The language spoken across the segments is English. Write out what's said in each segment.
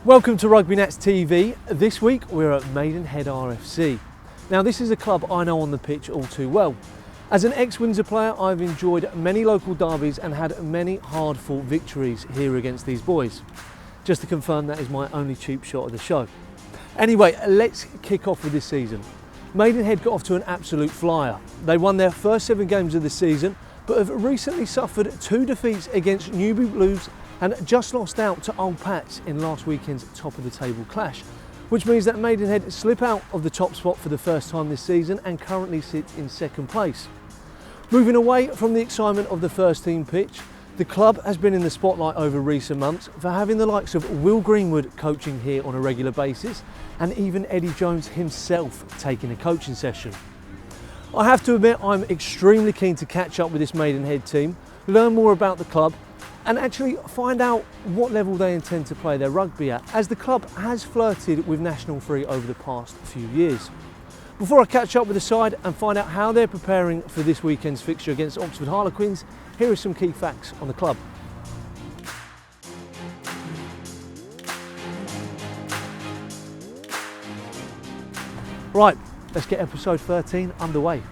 Welcome to Rugby Nats TV. This week we're at Maidenhead RFC. Now this is a club I know on the pitch all too well. As an ex-Windsor player, I've enjoyed many local derbies and had many hard-fought victories here against these boys. Just to confirm, that is my only cheap shot of the show. Anyway, let's kick off with this season. Maidenhead got off to an absolute flyer. They won their first 7 games of the season, but have recently suffered 2 defeats against Newbury Blues and just lost out to Old Pats in last weekend's top of the table clash, which means that Maidenhead slip out of the top spot for the first time this season and currently sit in 2nd place. Moving away from the excitement of the first team pitch, the club has been in the spotlight over recent months for having the likes of Will Greenwood coaching here on a regular basis and even Eddie Jones himself taking a coaching session. I have to admit, I'm extremely keen to catch up with this Maidenhead team, learn more about the club and actually find out what level they intend to play their rugby at, as the club has flirted with National 3 over the past few years. Before I catch up with the side and find out how they're preparing for this weekend's fixture against Oxford Harlequins, here are some key facts on the club. Right, let's get episode 13 underway.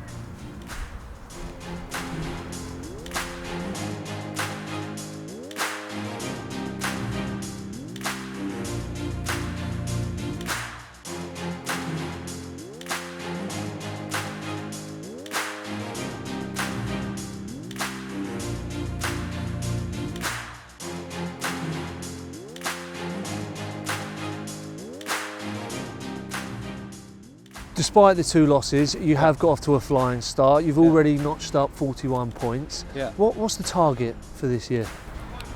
Despite the 2 losses, you have got off to a flying start. You've already notched up 41 points. Yeah. What's the target for this year?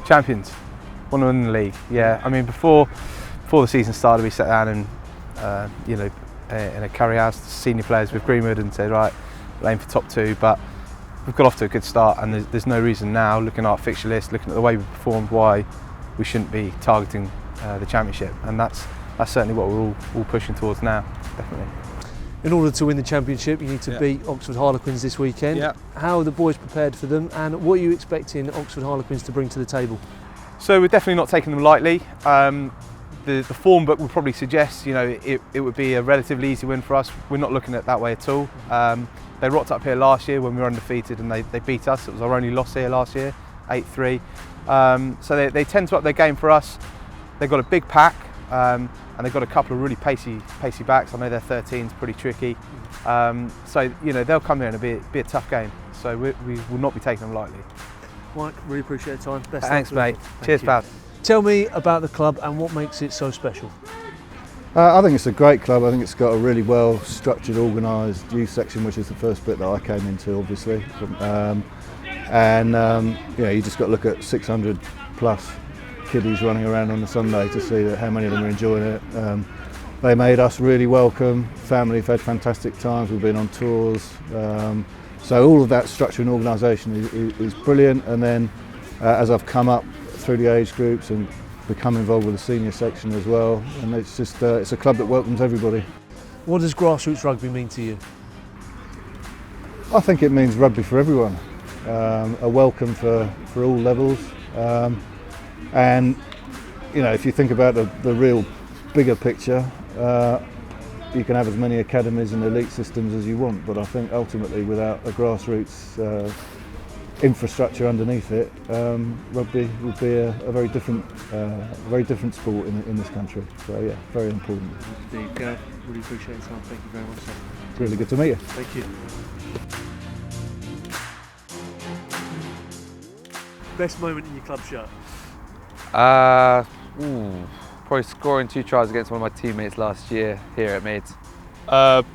Champions, want to win the league. Yeah, I mean before the season started, we sat down and in a carry house, senior players with Greenwood, and said, right, we'll aim for top 2. But we've got off to a good start, and there's no reason now, looking at our fixture list, looking at the way we performed, why we shouldn't be targeting the championship. And that's certainly what we're all pushing towards now, definitely. In order to win the championship, you need to beat Oxford Harlequins this weekend. Yeah. How are the boys prepared for them, and what are you expecting Oxford Harlequins to bring to the table? So we're definitely not taking them lightly. The form book would probably suggest, it would be a relatively easy win for us. We're not looking at it that way at all. They rocked up here last year when we were undefeated, and they beat us. It was our only loss here last year, 8-3. So they tend to up their game for us. They've got a big pack. And they've got a couple of really pacey backs. I know their 13's pretty tricky. So they'll come here and it'll be a tough game. So we will not be taking them lightly. Mike, really appreciate the time. Best Thanks, mate. Cheers, pal. Tell me about the club and what makes it so special. I think it's a great club. I think it's got a really well structured, organised youth section, which is the first bit that I came into, obviously. You just got to look at 600 plus kiddies running around on a Sunday to see how many of them are enjoying it. They made us really welcome. Family have had fantastic times. We've been on tours. So all of that structure and organisation is brilliant. And then as I've come up through the age groups and become involved with the senior section as well, and it's just it's a club that welcomes everybody. What does grassroots rugby mean to you? I think it means rugby for everyone. A welcome for all levels. And if you think about the real bigger picture, you can have as many academies and elite systems as you want, but I think ultimately without a grassroots infrastructure underneath it, rugby would be a very different sport in this country. So yeah, very important. Indeed, Gav, really appreciate your time. Thank you very much, sir. It's really good to meet you. Thank you. Best moment in your club shirt? Probably scoring 2 tries against one of my teammates last year here at Maids.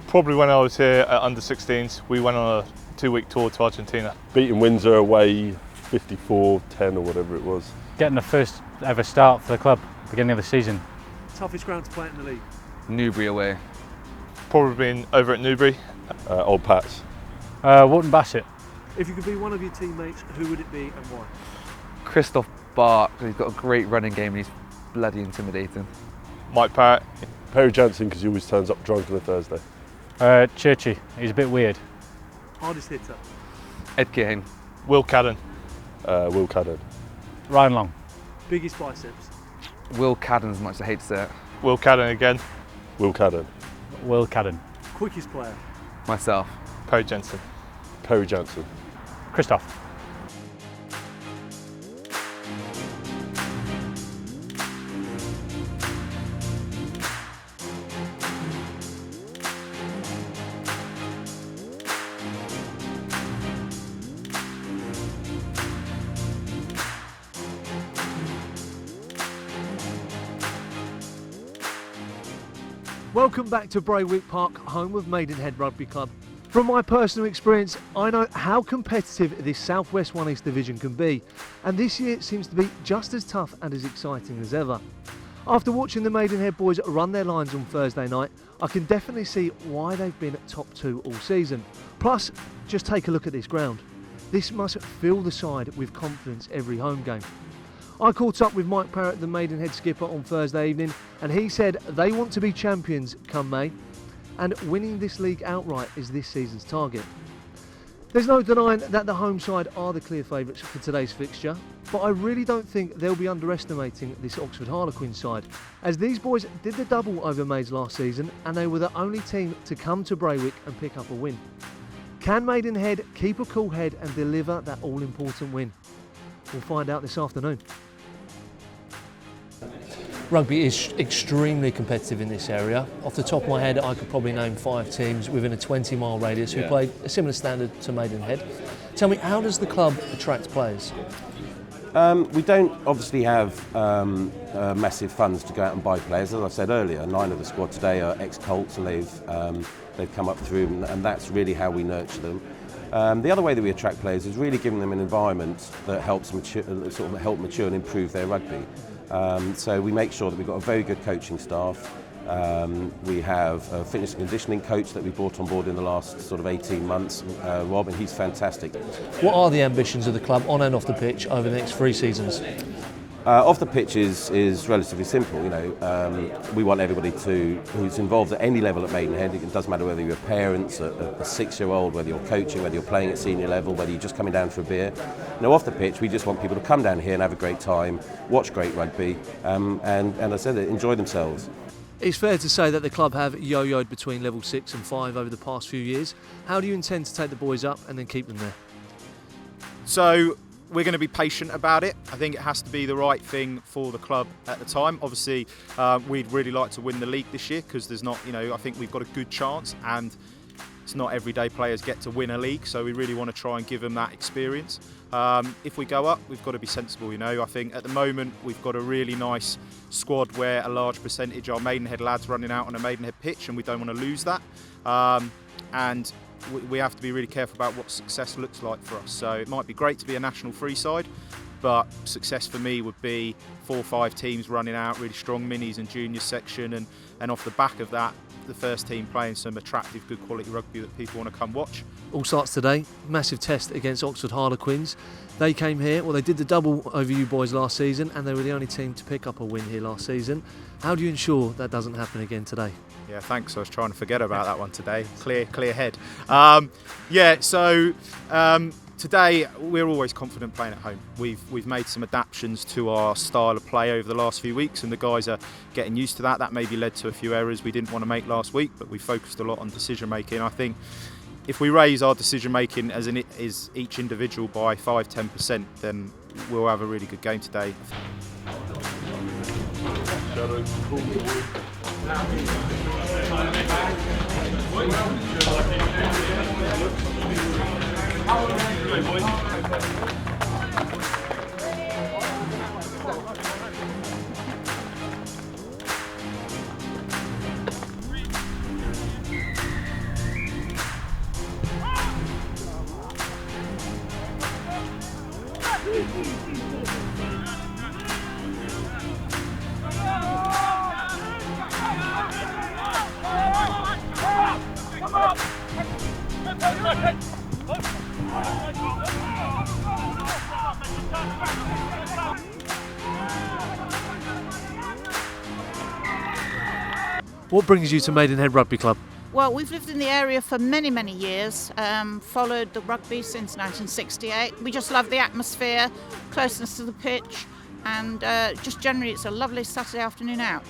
Probably when I was here at under 16s, we went on a 2-week tour to Argentina. Beating Windsor away 54-10 or whatever it was. Getting the first ever start for the club, beginning of the season. Toughest ground to play in the league? Newbury away. Probably been over at Newbury. Old Pats. Walton Bassett. If you could be one of your teammates, who would it be and why? Christoph Bark, he's got a great running game and he's bloody intimidating. Mike Parrot. Perry Jansen, because he always turns up drunk on a Thursday. Churchy, he's a bit weird. Hardest hitter? Ed Kane. Will Cadden. Will Cadden. Ryan Long. Biggest biceps? Will Cadden, as much as I hate to say it. Will Cadden again. Will Cadden. Will Cadden. Quickest player? Myself. Perry Jensen. Perry Johnson. Christoph. Welcome back to Braywick Park, home of Maidenhead Rugby Club. From my personal experience, I know how competitive this South West 1 East division can be, and this year it seems to be just as tough and as exciting as ever. After watching the Maidenhead boys run their lines on Thursday night, I can definitely see why they've been at top 2 all season. Plus, just take a look at this ground. This must fill the side with confidence every home game. I caught up with Mike Parrot, the Maidenhead skipper, on Thursday evening, and he said they want to be champions come May, and winning this league outright is this season's target. There's no denying that the home side are the clear favourites for today's fixture, but I really don't think they'll be underestimating this Oxford Harlequins side, as these boys did the double over Maids last season and they were the only team to come to Braywick and pick up a win. Can Maidenhead keep a cool head and deliver that all-important win? We'll find out this afternoon. Rugby is extremely competitive in this area. Off the top of my head, I could probably name 5 teams within a 20-mile radius who play a similar standard to Maidenhead. Tell me, how does the club attract players? We don't obviously have massive funds to go out and buy players. As I said earlier, 9 of the squad today are ex-Colts, and they've come up through, and that's really how we nurture them. The other way that we attract players is really giving them an environment that helps mature and improve their rugby. So we make sure that we've got a very good coaching staff. We have a fitness and conditioning coach that we brought on board in the last sort of 18 months, Rob, and he's fantastic. What are the ambitions of the club on and off the pitch over the next 3 seasons? Off the pitch is relatively simple. You know, we want everybody who's involved at any level at Maidenhead. It doesn't matter whether you're parents, a 6-year-old, whether you're coaching, whether you're playing at senior level, whether you're just coming down for a beer. You know, off the pitch, we just want people to come down here and have a great time, watch great rugby, and as I said, enjoy themselves. It's fair to say that the club have yo-yoed between level 6 and 5 over the past few years. How do you intend to take the boys up and then keep them there? So we're going to be patient about it. I think it has to be the right thing for the club at the time. Obviously, we'd really like to win the league this year because there's not, I think we've got a good chance, and it's not everyday players get to win a league, so we really want to try and give them that experience. If we go up, we've got to be sensible. I think at the moment we've got a really nice squad where a large percentage are Maidenhead lads running out on a Maidenhead pitch, and we don't want to lose that. And we have to be really careful about what success looks like for us. So it might be great to be a national free side, but success for me would be 4 or 5 teams running out, really strong minis and junior section, and off the back of that, the first team playing some attractive, good quality rugby that people want to come watch. All starts today. Massive test against Oxford Harlequins. They came here, they did the double over you boys last season, and they were the only team to pick up a win here last season. How do you ensure that doesn't happen again today? Yeah, thanks. I was trying to forget about that one today. Clear head. Today we're always confident playing at home. We've made some adaptations to our style of play over the last few weeks, and the guys are getting used to that. That maybe led to a few errors we didn't want to make last week, but we focused a lot on decision making. I think if we raise our decision making as each individual by 5-10%, then we'll have a really good game today. What brings you to Maidenhead Rugby Club? Well, we've lived in the area for many, many years, followed the rugby since 1968. We just love the atmosphere, closeness to the pitch, and just generally it's a lovely Saturday afternoon out.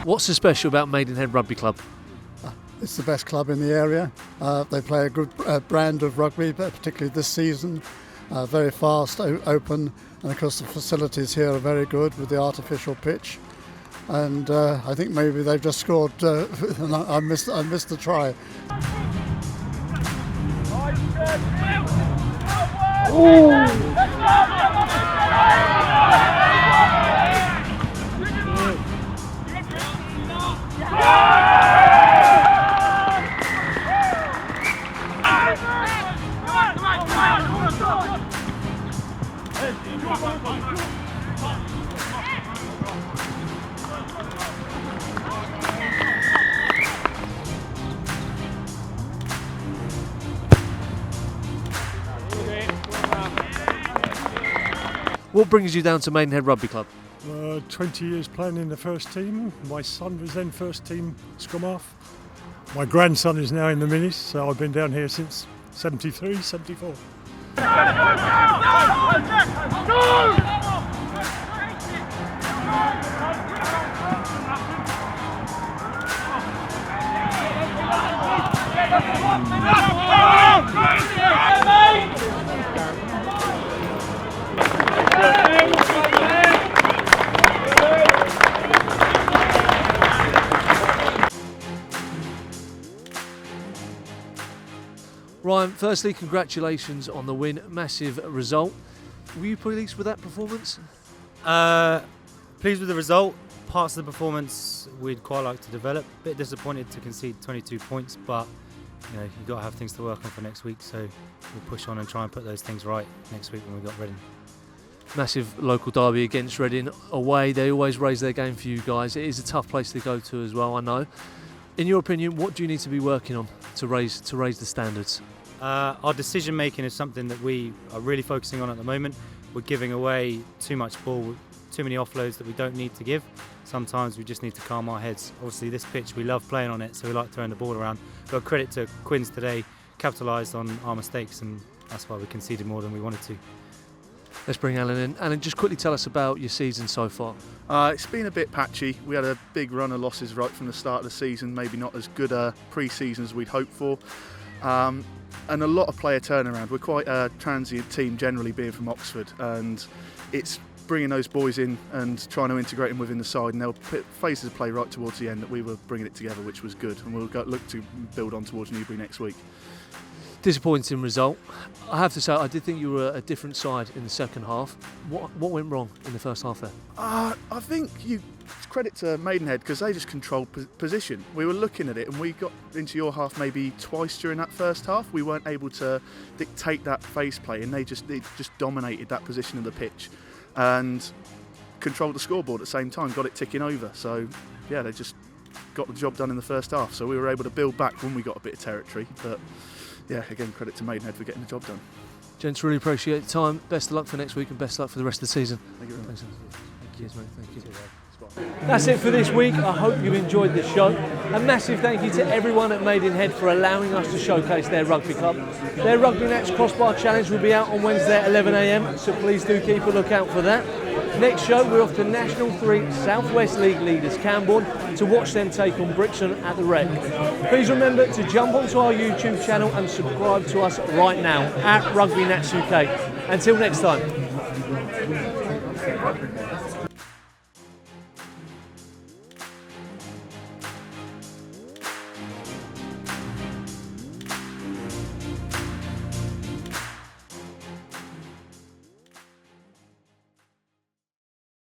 What's so special about Maidenhead Rugby Club? It's the best club in the area. They play a good brand of rugby, particularly this season. Very fast, open, and of course the facilities here are very good with the artificial pitch. And I think maybe they've just scored. And I missed the try. What brings you down to Maidenhead Rugby Club? 20 years playing in the first team. My son was then first team scrum half. My grandson is now in the minis, so I've been down here since 73, 74. Ryan, firstly, congratulations on the win. Massive result. Were you pleased with that performance? Pleased with the result. Parts of the performance we'd quite like to develop. A bit disappointed to concede 22 points, but you know, you've got to have things to work on for next week, so we'll push on and try and put those things right next week when we've got Reading. Massive local derby against Reading away. They always raise their game for you guys. It is a tough place to go to as well, I know. In your opinion, what do you need to be working on to raise the standards? Our decision making is something that we are really focusing on at the moment. We're giving away too much ball, too many offloads that we don't need to give. Sometimes we just need to calm our heads. Obviously this pitch, we love playing on it, so we like throwing the ball around. But credit to Quins today, capitalised on our mistakes, and that's why we conceded more than we wanted to. Let's bring Alan in. Alan, just quickly tell us about your season so far. It's been a bit patchy. We had a big run of losses right from the start of the season, maybe not as good a pre-season as we'd hoped for. And a lot of player turnaround. We're quite a transient team generally, being from Oxford, and it's bringing those boys in and trying to integrate them within the side, and there were phases of play right towards the end that we were bringing it together, which was good, and we'll look to build on towards Newbury next week. Disappointing result. I have to say, I did think you were a different side in the second half. What went wrong in the first half there? I think you credit to Maidenhead because they just controlled position. We were looking at it and we got into your half maybe twice during that first half. We weren't able to dictate that face play, and they just dominated that position of the pitch and controlled the scoreboard at the same time, got it ticking over. So yeah, they just got the job done in the first half. So we were able to build back when we got a bit of territory. But yeah, again, credit to Maidenhead for getting the job done. Gents, really appreciate the time. Best of luck for next week and best of luck for the rest of the season. Thank you very much. Cheers, mate. Thank you. That's it for this week. I hope you enjoyed the show. A massive thank you to everyone at Maidenhead for allowing us to showcase their rugby club. Their Rugby Nats Crossbar Challenge will be out on Wednesday at 11 a.m, so please do keep a lookout for that. Next show, we're off to National 3 South West League leaders Camborne to watch them take on Brixham at the Rec. Please remember to jump onto our YouTube channel and subscribe to us right now at Rugby Nats UK. Until next time.